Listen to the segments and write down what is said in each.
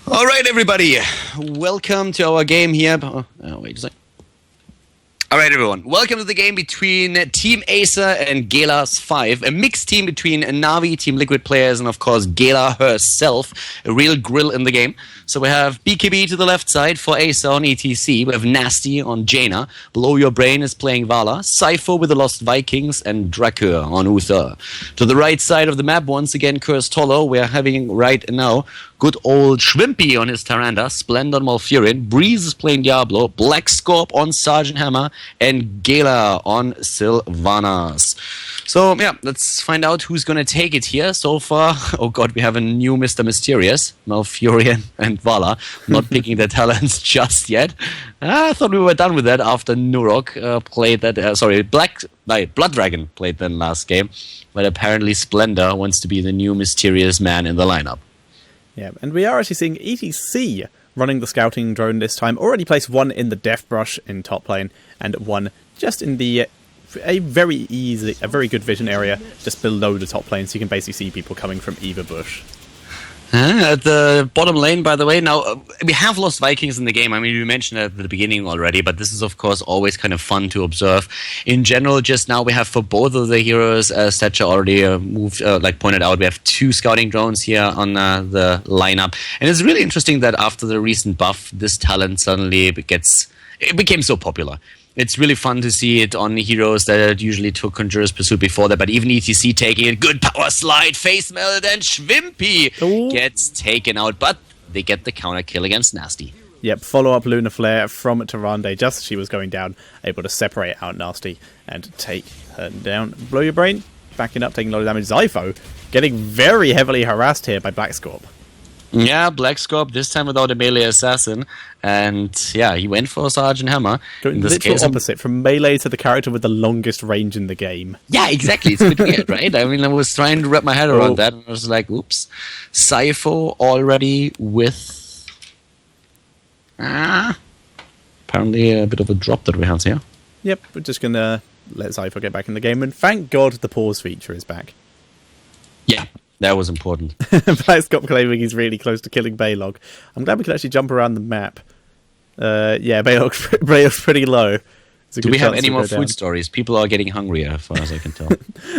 All right, everybody. Welcome to our game here. Wait a second. All right, everyone. Welcome to the game between Team Acer and Gelas 5, a mixed team between Navi, Team Liquid players, and of course Gela herself, a real grill in the game. So we have BKB to the left side for Acer on ETC. We have Nasty on Jaina. Below Your Brain is playing Vala. Cypher with the Lost Vikings and Drakur on Uther. To the right side of the map, once again, Cursed Hollow. We are having right now good old Shrimpy on his Tyrande, Splendor on Malfurion, Breeze is playing Diablo, Black Scorp on Sergeant Hammer, and Gela on Sylvanas. So, yeah, let's find out who's going to take it here. So far, oh god, we have a new Mr. Mysterious, Malfurion and Vala. Not picking their talents just yet. I thought we were done with that after Nurok played that, Blood Dragon played that last game. But apparently Splendor wants to be the new mysterious man in the lineup. Yeah, and we are actually seeing ETC running the scouting drone this time. Already placed one in the Death Brush in top lane, and one just in the a very good vision area just below the top lane, so you can basically see people coming from either bush. At the bottom lane, by the way, now we have Lost Vikings in the game. I mean, we mentioned it at the beginning already, but this is, of course, always kind of fun to observe. In general, just now we have for both of the heroes, as Tetcher already pointed out, we have 2 scouting drones here on the lineup. And it's really interesting that after the recent buff, this talent suddenly became so popular. It's really fun to see it on heroes that usually took Conjurer's Pursuit before that, but even ETC taking it, good power slide, face meld, and Shrimpy gets taken out, but they get the counter kill against Nasty. Yep, follow-up Lunar Flare from Tyrande just as she was going down, able to separate out Nasty and take her down. Blow Your Brain, backing up, taking a lot of damage.Zypho getting very heavily harassed here by Black Scorp. Yeah, Black Scorp, this time without a melee assassin. And yeah, he went for Sergeant Hammer. In this case, opposite, from melee to the character with the longest range in the game. Yeah, exactly. It's a bit weird, right? I mean, I was trying to wrap my head around that, and I was like, oops. Cypher already with... apparently a bit of a drop that we have here. Yep, we're just going to let Cypher get back in the game. And thank God the pause feature is back. Yeah. That was important. Black Scorp claiming he's really close to killing Baylog. I'm glad we can actually jump around the map. Yeah, Baylog's pretty low. Do we have any more food stories? People are getting hungrier, as far as I can tell.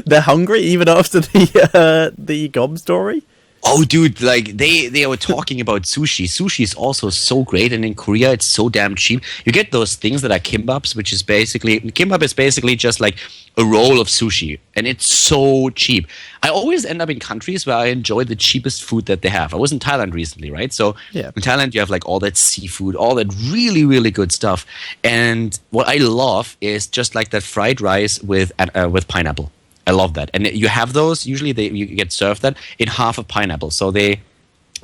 They're hungry even after the Gob story? Oh, dude, like, they were talking about sushi. Sushi is also so great, and in Korea, it's so damn cheap. You get those things that are kimbaps, which is kimbap is basically just like a roll of sushi, and it's so cheap. I always end up in countries where I enjoy the cheapest food that they have. I was in Thailand recently, right? So in Thailand, you have like all that seafood, all that really, really good stuff. And what I love is just like that fried rice with pineapple. I love that. And you have those, usually you get served that in half a pineapple. So they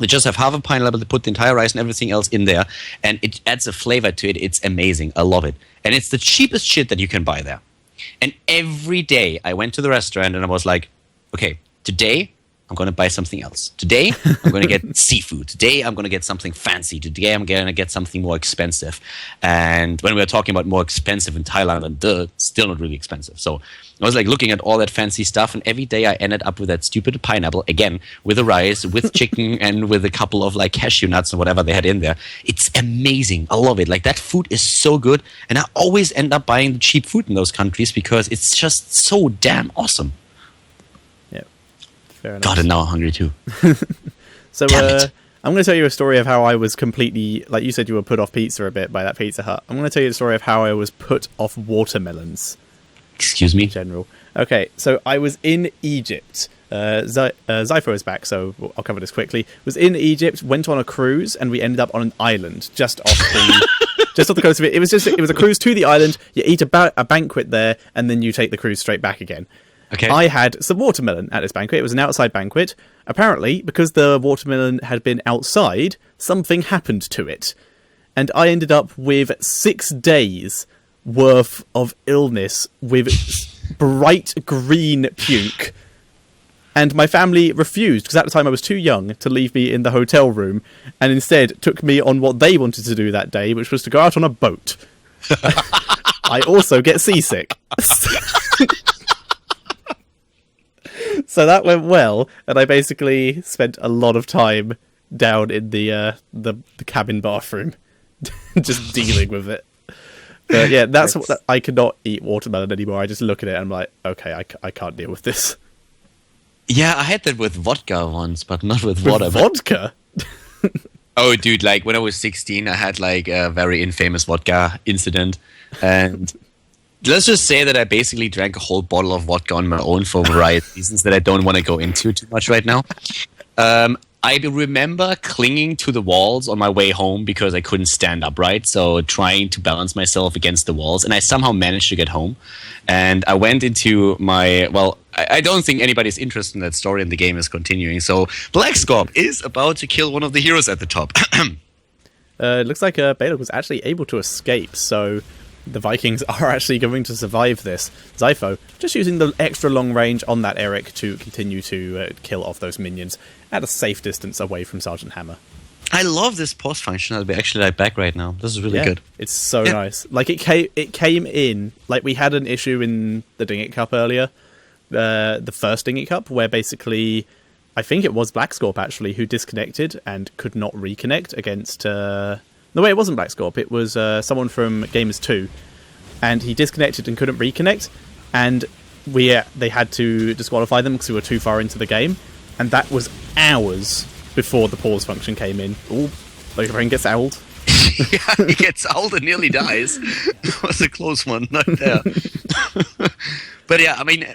just have half a pineapple, they put the entire rice and everything else in there, and it adds a flavor to it. It's amazing. I love it. And it's the cheapest shit that you can buy there. And every day I went to the restaurant and I was like, okay, today I'm going to buy something else. Today I'm going to get seafood. Today I'm going to get something fancy. Today I'm going to get something more expensive. And when we were talking about more expensive in Thailand, and still not really expensive. So I was like looking at all that fancy stuff, and every day I ended up with that stupid pineapple, again, with the rice, with chicken, and with a couple of like cashew nuts and whatever they had in there. It's amazing. I love it. Like, that food is so good, and I always end up buying the cheap food in those countries because it's just so damn awesome. Yeah, fair enough. God, and now I'm hungry too. So I'm going to tell you a story of how I was completely, like you said, you were put off pizza a bit by that Pizza Hut. I'm going to tell you the story of how I was put off watermelons. Excuse me? In general. Okay, so I was in Egypt. Zypho is back, so I'll cover this quickly. Was in Egypt, went on a cruise, and we ended up on an island just off the coast of it. It was a cruise to the island. You eat a banquet there, and then you take the cruise straight back again. Okay. I had some watermelon at this banquet. It was an outside banquet. Apparently, because the watermelon had been outside, something happened to it. And I ended up with 6 days worth of illness with bright green puke. And my family refused, because at the time I was too young to leave me in the hotel room, and instead took me on what they wanted to do that day, which was to go out on a boat. I also get seasick. So that went well, and I basically spent a lot of time down in the cabin bathroom, just dealing with it. But yeah, that's what I could not eat watermelon anymore. I just look at it and I'm like, okay, I can't deal with this. Yeah, I had that with vodka once, but not with water. Vodka? Oh, dude, like when I was 16, I had like a very infamous vodka incident. And let's just say that I basically drank a whole bottle of vodka on my own for a variety of reasons that I don't want to go into too much right now. I remember clinging to the walls on my way home because I couldn't stand upright, so trying to balance myself against the walls, and I somehow managed to get home. And I went into my, well, I don't think anybody's interested in that story, and the game is continuing. So Black Scorp is about to kill one of the heroes at the top. It looks like Balog was actually able to escape, so the Vikings are actually going to survive this. Zypho just using the extra long range on that Eric to continue to kill off those minions at a safe distance away from Sergeant Hammer. I love this pause function. I'll be actually like back right now. This is really good. It's so nice. Like it came in, like we had an issue in the Ding It Cup earlier, the first Ding It Cup, where basically I think it was Black Scorp actually who disconnected and could not reconnect against no way, it wasn't Black Scorp, it was someone from Gamers 2, and he disconnected and couldn't reconnect, and they had to disqualify them because we were too far into the game, and that was hours before the pause function came in. Ooh, my brain gets owled. Yeah, he gets old and nearly dies. It was a close one, not there. But yeah, I mean,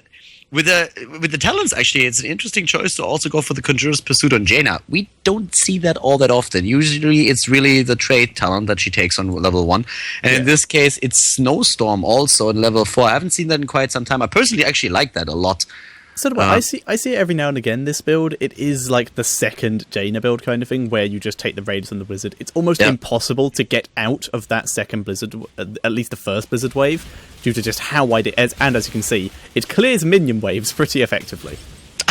with the talents, actually, it's an interesting choice to also go for the Conjurer's Pursuit on Jaina. We don't see that all that often. Usually, it's really the trade talent that she takes on level 1. And in this case, it's Snowstorm also in level 4. I haven't seen that in quite some time. I personally actually like that a lot. So do I. I see it every now and again, this build. It is like the second Jaina build kind of thing, where you just take the Raiders and the Blizzard. It's almost impossible to get out of that second Blizzard, at least the first Blizzard wave, due to just how wide it is. And as you can see, it clears minion waves pretty effectively.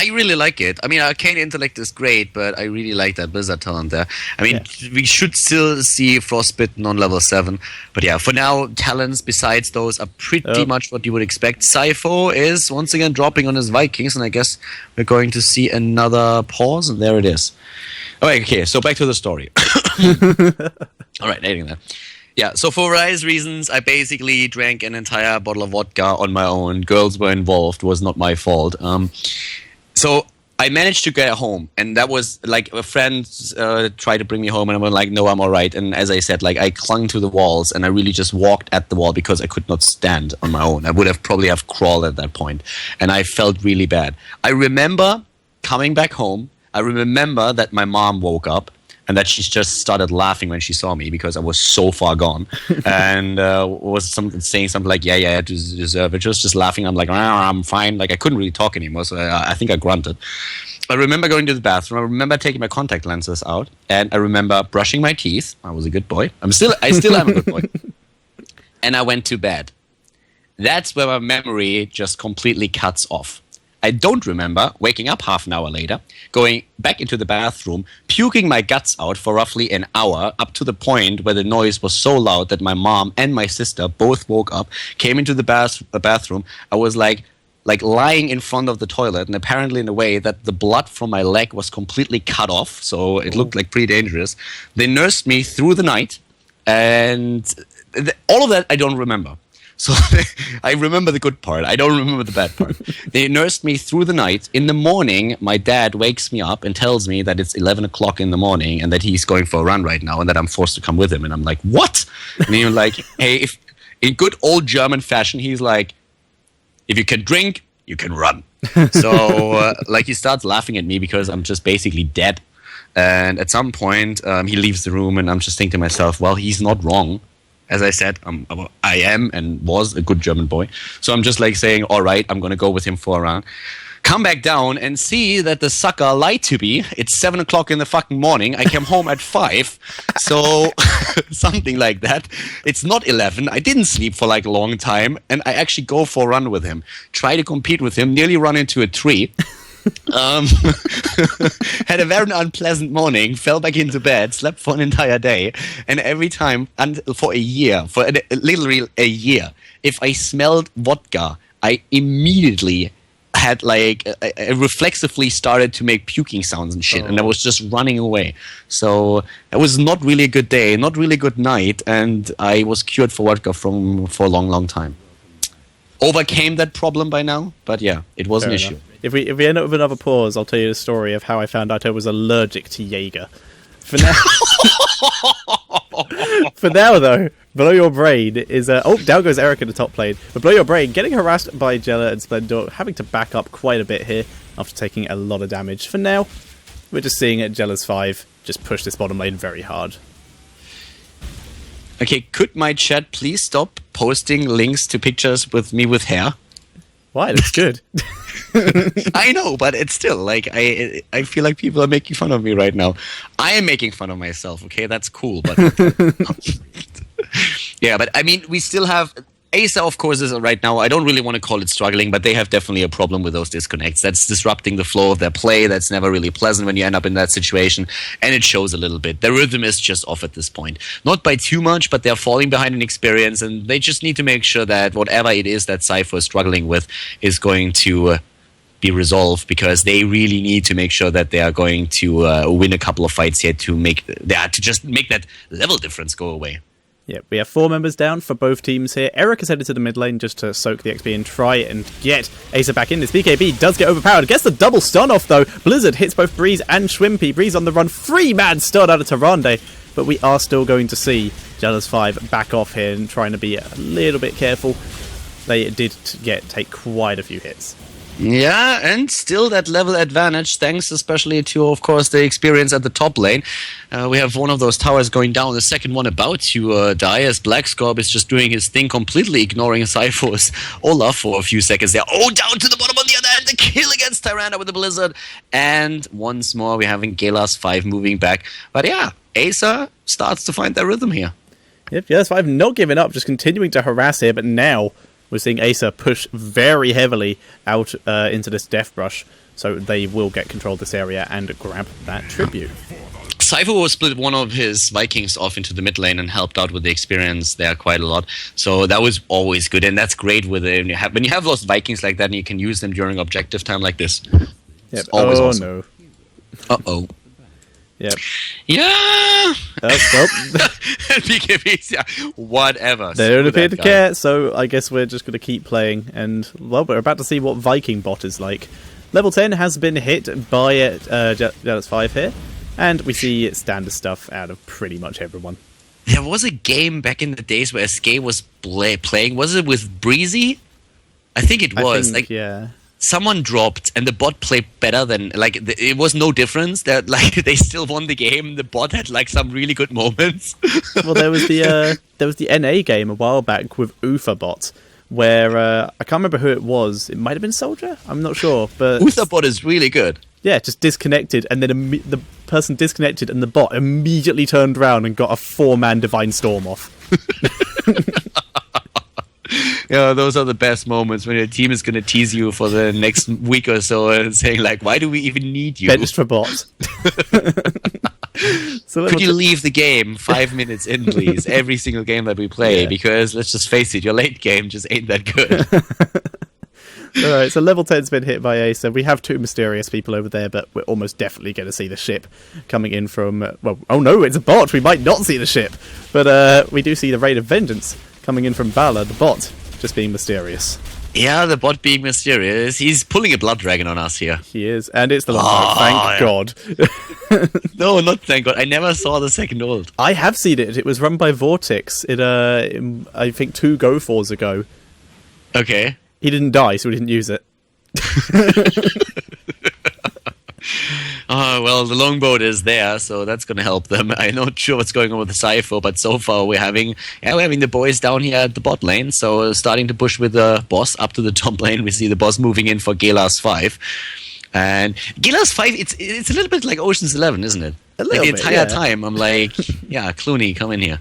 I really like it. I mean, Arcane Intellect is great, but I really like that Blizzard talent there. I mean, we should still see Frostbitten on level 7. But yeah, for now, talents besides those are pretty much what you would expect. Sypho is once again dropping on his Vikings, and I guess we're going to see another pause, and there it is. All right, okay, so back to the story. All right, editing that. Yeah, so for various reasons, I basically drank an entire bottle of vodka on my own. Girls were involved. It was not my fault. So I managed to get home, and that was like a friend tried to bring me home, and I was like, no, I'm all right. And as I said, like I clung to the walls, and I really just walked at the wall because I could not stand on my own. I would have probably have crawled at that point, and I felt really bad. I remember coming back home. I remember that my mom woke up, and that she just started laughing when she saw me because I was so far gone, and was saying something like, yeah, deserve it. Just laughing. I'm like, I'm fine. Like I couldn't really talk anymore, so I think I grunted. I remember going to the bathroom. I remember taking my contact lenses out, and I remember brushing my teeth. I was a good boy. I still am a good boy. And I went to bed. That's where my memory just completely cuts off. I don't remember waking up half an hour later, going back into the bathroom, puking my guts out for roughly an hour, up to the point where the noise was so loud that my mom and my sister both woke up, came into the bathroom. I was like lying in front of the toilet, and apparently in a way that the blood from my leg was completely cut off, so it looked like pretty dangerous. They nursed me through the night, and all of that I don't remember. So I remember the good part. I don't remember the bad part. They nursed me through the night. In the morning, my dad wakes me up and tells me that it's 11 o'clock in the morning and that he's going for a run right now and that I'm forced to come with him. And I'm like, what? And he's like, hey, if in good old German fashion, he's like, if you can drink, you can run. So like he starts laughing at me because I'm just basically dead. And at some point, he leaves the room and I'm just thinking to myself, well, he's not wrong. As I said, I am and was a good German boy. So I'm just like saying, all right, I'm going to go with him for a round. Come back down and see that the sucker lied to me. It's 7 o'clock in the fucking morning. I came home at 5. So something like that. It's not 11. I didn't sleep for like a long time. And I actually go for a run with him. Try to compete with him. Nearly run into a tree. Had a very unpleasant morning, fell back into bed, slept for an entire day, and every time, for literally a year, if I smelled vodka, I immediately had like I reflexively started to make puking sounds and shit, and I was just running away. So it was not really a good day, not really a good night, and I was cured for vodka for a long time. Overcame that problem by now, but yeah, it was an issue. If we end up with another pause, I'll tell you the story of how I found out I was allergic to Jaeger. For now, for now though, Below Your Brain is down goes Eric in the top lane. But Below Your Brain getting harassed by Jella and Splendor, having to back up quite a bit here after taking a lot of damage. For now, we're just seeing Jella's 5 just push this bottom lane very hard. Okay, could my chat please stop posting links to pictures with me with hair? Why? It looks good. I know, but it's still like I feel like people are making fun of me right now. I am making fun of myself. Okay, that's cool, but yeah, but I mean, we still have Acer, of course, is right now. I don't really want to call it struggling, but they have definitely a problem with those disconnects. That's disrupting the flow of their play. That's never really pleasant when you end up in that situation, and it shows a little bit. Their rhythm is just off at this point. Not by too much, but they're falling behind in experience, and they just need to make sure that whatever it is that Cypher is struggling with is going to be resolved, because they really need to make sure that they are going to win a couple of fights here to just make that level difference go away. Yeah, we have 4 members down for both teams here. Eric is headed to the mid lane just to soak the XP and try and get Acer back in. This BKB does get overpowered. Gets the double stun off, though. Blizzard hits both Breeze and Schwimpy. Breeze on the run. 3-man stun out of Tyrande. But we are still going to see Jealous 5 back off here and trying to be a little bit careful. They did take quite a few hits. Yeah, and still that level advantage, thanks especially to, of course, the experience at the top lane. We have one of those towers going down, the second one about to die, as Black Scorp is just doing his thing, completely ignoring Cypher's Olaf for a few seconds there. Oh, down to the bottom on the other hand, the kill against Tyrande with the Blizzard. And once more, we're having Gelas 5 moving back. But yeah, Acer starts to find their rhythm here. Yep, Gelas 5 not giving up, just continuing to harass here, but now we're seeing Acer push very heavily out into this Death Brush, so they will get control of this area and grab that tribute. Cypher will split one of his Vikings off into the mid lane and helped out with the experience there quite a lot. So that was always good, and that's great with it. When you have lost Vikings like that and you can use them during objective time like this. Yep. It's always awesome. No. Uh-oh. Yep. Yeah. BKBs, yeah. Whatever. They don't appear to care, so I guess we're just going to keep playing. And, well, we're about to see what Viking bot is like. Level 10 has been hit by Jealous 5 here. And we see standard stuff out of pretty much everyone. There was a game back in the days where SK was playing. Was it with Breezy? I think it was. Yeah. Someone dropped, and the bot played better than it was no difference. That they still won the game. The bot had some really good moments. Well, there was the NA game a while back with Uthabot, where I can't remember who it was. It might have been Soldier. I'm not sure, but Uthabot is really good. Yeah, just disconnected, and then the person disconnected, and the bot immediately turned around and got a 4-man Divine Storm off. Yeah, those are the best moments when your team is going to tease you for the next week or so and saying, why do we even need you? Benched for bots. So could you leave the game 5 minutes in, please, every single game that we play? Yeah. Because, let's just face it, your late game just ain't that good. Alright, so level 10's been hit by Acer. We have 2 mysterious people over there, but we're almost definitely going to see the ship coming in from... oh no, it's a bot! We might not see the ship! But we do see the Raid of Vengeance coming in from Valor, the bot, just being mysterious. Yeah, the bot being mysterious. He's pulling a Blood Dragon on us here. He is, and it's the longbow, thank God. No, not thank God. I never saw the second ult. I have seen it. It was run by Vortex, I think 2 Go4s ago. Okay. He didn't die, so we didn't use it. Well, the longboat is there, so that's going to help them. I'm not sure what's going on with the Cypher, but so far we're having the boys down here at the bot lane, so starting to push with the boss up to the top lane. We see the boss moving in for Gelas 5. And Gelas 5, it's a little bit like Ocean's 11, isn't it? The entire time, I'm like, yeah, Clooney, come in here.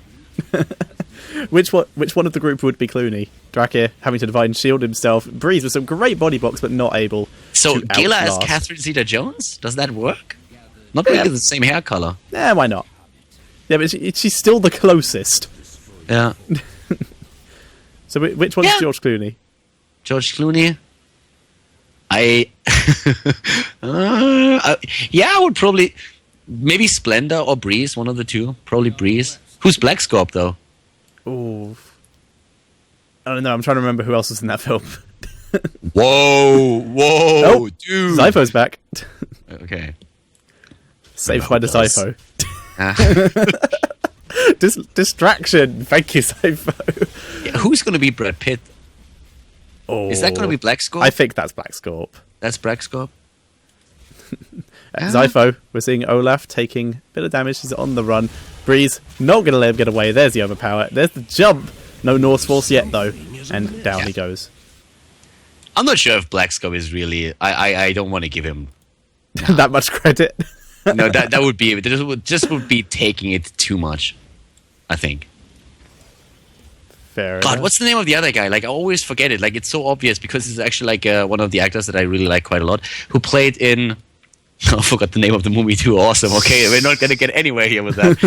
Which one of the group would be Clooney? Drakir having to Divine Shield himself. Breeze with some great body blocks, but not able So to Gela outlast. as Catherine Zeta-Jones? Does that work? Not really the same hair color. Yeah, why not? Yeah, but she's still the closest. Yeah. So which one's George Clooney? George Clooney? I, yeah, I would probably maybe Splendor or Breeze, one of the two. Probably Breeze. Who's Black Scorp though? Ooh. I don't know. I'm trying to remember who else was in that film. Whoa, Oh, dude. Zypho's back. Okay. Saved by the Zypho. Ah. Distraction. Thank you, Zypho. Yeah, who's going to be Brad Pitt? Oh, Is that going to be Black Scorp? I think that's Black Scorp. That's Black Scorp. Zypho, we're seeing Olaf taking a bit of damage. He's on the run. Breeze, not going to let him get away. There's the overpower. There's the jump. No Norse Force yet, though. And down he goes. I'm not sure if Black Scorp is really... I don't want to give him... that much credit. No, that would be... Just would be taking it too much, I think. Fair God, enough. what's the name of the other guy? Like, I always forget it. Like, it's so obvious because he's actually like one of the actors that I really like quite a lot, who played in... I forgot the name of the movie too. Awesome. Okay, we're not going to get anywhere here with that.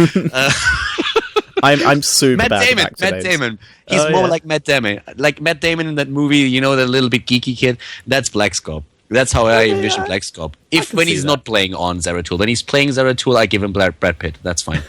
I'm super Matt bad Damon. at back to Matt names. Damon. He's more like Matt Damon. Like Matt Damon in that movie, you know, the little bit geeky kid. That's Black Scorp. That's how I envision Black Scorp. If when he's not playing on Zeratul, when he's playing Zeratul, I give him Brad Pitt. That's fine.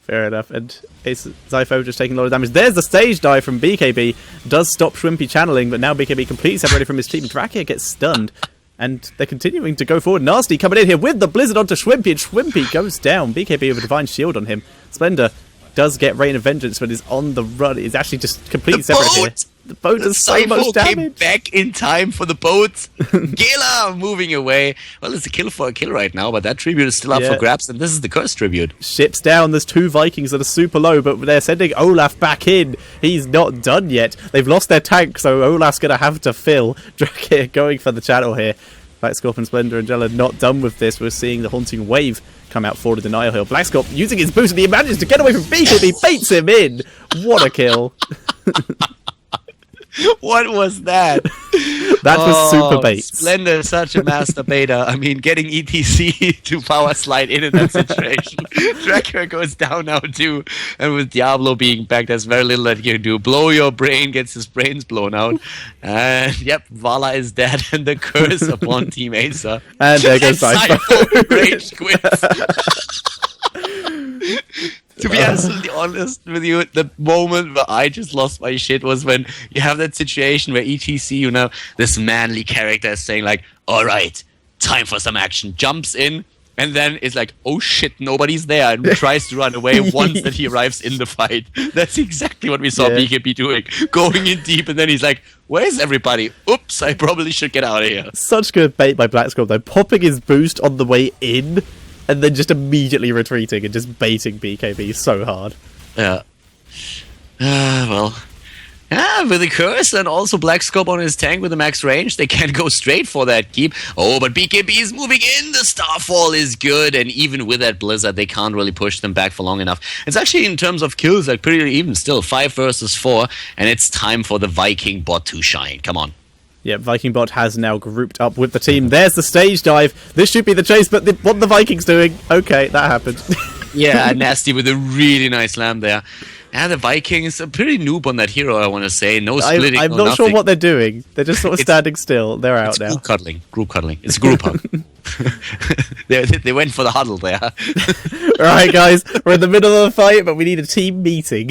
Fair enough. And it's Zypho just taking a lot of damage. There's the stage dive from BKB. Does stop Shrimpy channeling, but now BKB completely separated from his team. Drakia gets stunned. And they're continuing to go forward. Nasty coming in here with the Blizzard onto Shwimpy, and Shwimpy goes down. BKB with a Divine Shield on him. Splendor does get Rain of Vengeance, but is on the run. Is actually just completely separate here. The boat does so much damage. Came back in time for the boat. Gela moving away. Well, it's a kill for a kill right now, but that tribute is still up for grabs, and this is the curse tribute. Ships down. There's two Vikings that are super low, but they're sending Olaf back in. He's not done yet. They've lost their tank, so Olaf's going to have to fill. Drakir going for the channel here. Black Scorp and Splendor and Gela not done with this. We're seeing the Haunting Wave come out forward to Denial Hill. Black Scorp using his boost, and he manages to get away from Beacon. He baits him in. What a kill. What was that? That was super bait. Splendor, such a master beta. I mean, getting ETC to power slide in that situation. Dracula goes down now too, and with Diablo being back, there's very little that you can do. Blow your brain, gets his brains blown out, and yep, Vala is dead, and the curse upon Team Acer. And there goes Zypho. Rage quits. To be absolutely honest with you, the moment where I just lost my shit was when you have that situation where ETC, you know, this manly character is saying like, all right, time for some action, jumps in, and then it's like, oh shit, nobody's there, and tries to run away once that he arrives in the fight. That's exactly what we saw BKB doing, going in deep, and then he's like, where's everybody? Oops, I probably should get out of here. Such good bait by Black Scorp though, popping his boost on the way in, and then just immediately retreating and just baiting BKB so hard. Yeah. Well. Yeah, with the curse and also Black Scorp on his tank with the max range, they can't go straight for that keep. Oh, but BKB is moving in. The Starfall is good, and even with that Blizzard, they can't really push them back for long enough. It's actually, in terms of kills, like pretty even still. 5 versus 4, and it's time for the Viking bot to shine. Come on. Yeah, Viking bot has now grouped up with the team. There's the stage dive. This should be the chase, but what the Vikings doing? Okay, that happened. Yeah, Nasty with a really nice lamb there. Yeah, the Vikings are pretty noob on that hero, I want to say. No splitting, I'm no not nothing. sure what they're doing. They're just sort of standing still. They're out now. Group cuddling. It's group hug. They went for the huddle there. Alright guys, we're in the middle of the fight, but we need a team meeting.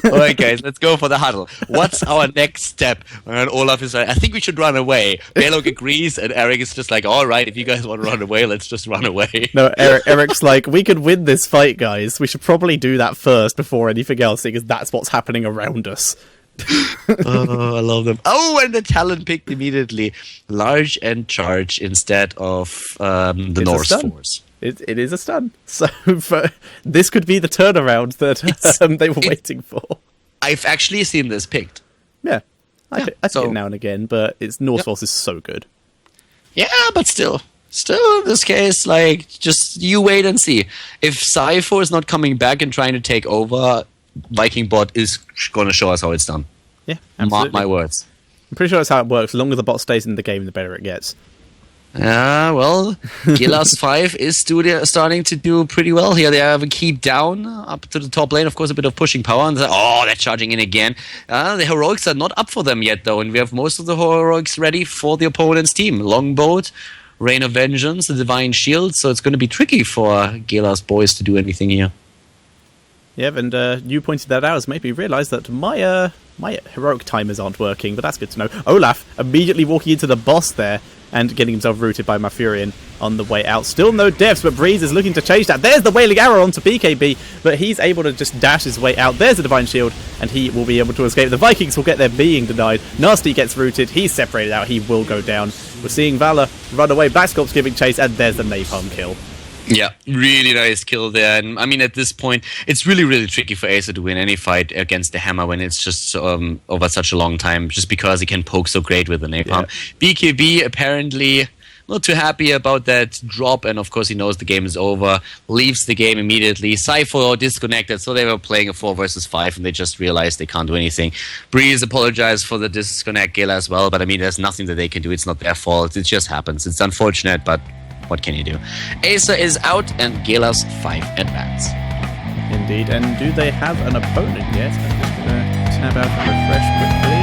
Alright guys, let's go for the huddle. What's our next step? And Olaf is like, I think we should run away. Belog agrees, and Eric is just like, alright, if you guys want to run away, let's just run away. No, Eric's like, we could win this fight, guys. We should probably do that first before anything else, because that's what's happening around us. Oh, I love them. Oh, and the talent picked immediately. Large and charge instead of the Norse Force. It is a stun. So this could be the turnaround that they were waiting for. I've actually seen this picked. Yeah. I pick it now and again, but its Norse Force is so good. Yeah, but still in this case, like, just you wait and see. If Cypher is not coming back and trying to take over, Viking bot is going to show us how it's done. Yeah, absolutely. Mark my words. I'm pretty sure that's how it works. The longer the bot stays in the game, the better it gets. Well, Gelas 5 is starting to do pretty well here. They have a keep down up to the top lane. Of course, a bit of pushing power. And they're charging in again. The heroics are not up for them yet, though. And we have most of the heroics ready for the opponent's team. Longboat, Rain of Vengeance, the Divine Shield. So it's going to be tricky for Gelas boys to do anything here. Yeah, and you pointed that out as made me realise that my heroic timers aren't working, but that's good to know. Olaf immediately walking into the boss there and getting himself rooted by Malfurion on the way out. Still no deaths, but Breeze is looking to change that. There's the Wailing Arrow onto BKB, but he's able to just dash his way out. There's the Divine Shield, and he will be able to escape. The Vikings will get their being denied. Nasty gets rooted. He's separated out. He will go down. We're seeing Valor run away. Black Sculpt's giving chase, and there's the Napalm kill. Yeah, really nice kill there. And I mean, at this point, it's really, really tricky for Acer to win any fight against the Hammer when it's just over such a long time, just because he can poke so great with the Napalm. Yeah. BKB apparently not too happy about that drop, and of course he knows the game is over, leaves the game immediately. Cypher disconnected, so they were playing a 4 versus 5, and they just realized they can't do anything. Breeze apologized for the disconnect, Gela as well, but I mean, there's nothing that they can do. It's not their fault. It just happens. It's unfortunate, but what can you do? Acer is out, and Gelas 5 advance. Indeed, and do they have an opponent yet? I'm just going to tab out and refresh quickly.